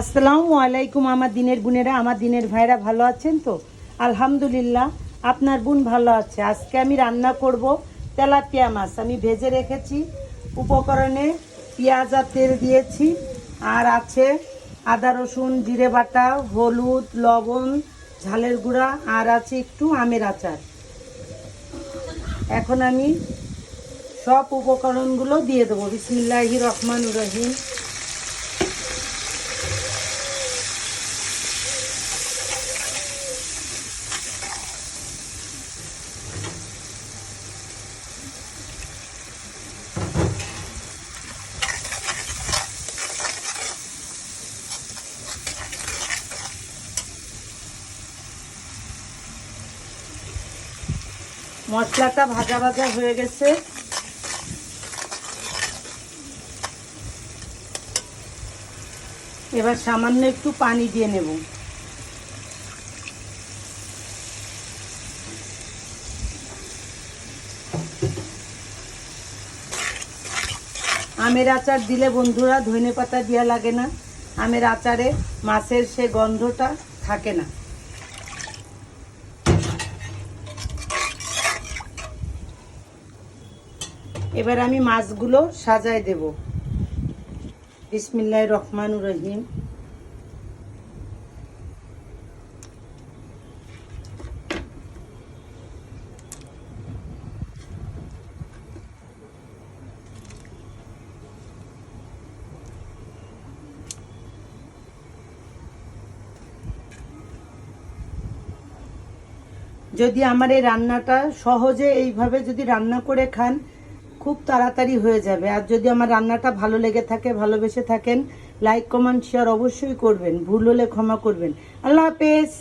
আসসালামু আলাইকুম আমার দিনের বোনেরা, আমার দিনের ভাইরা ভালো আছেন তো? আলহামদুলিল্লাহ, আপনার বোন ভালো আছে। আজকে আমি রান্না করব তেলাপিয়া মাছ। আমি ভেজে রেখেছি। উপকরণে পেঁয়াজ আর তেল দিয়েছি, আর আছে আদা রসুন জিরে বাটা, হলুদ, লবণ, ঝালের গুঁড়া, আর আছে একটু আমের আচার। এখন আমি সব উপকরণগুলো দিয়ে দেবো। বিসমিল্লাহির রহমানির রহিম। মশলাটা ভাজা ভাজা হয়ে গেছে। এবার সামান্য একটু পানি দিয়ে নেব। আমের আচার দিলে বন্ধুরা ধনেপাতা দেওয়া লাগে না। আমের আচারে মাছের সে গন্ধটা থাকে না। এবার আমি মাছগুলো সাজায় দেব। বিসমিল্লাহির রহমানির রহিম। যদি আমার এই রান্নাটা সহজে এইভাবে যদি রান্না করে খান, খুব তাড়াতাড়ি হয়ে যাবে। আর যদি আমার রান্নাটা ভালো লেগে থাকে, ভালোবেসে থাকেন, লাইক কমেন্ট শেয়ার অবশ্যই করবেন। ভুল হলে ক্ষমা করবেন। আল্লাহ হাফেজ।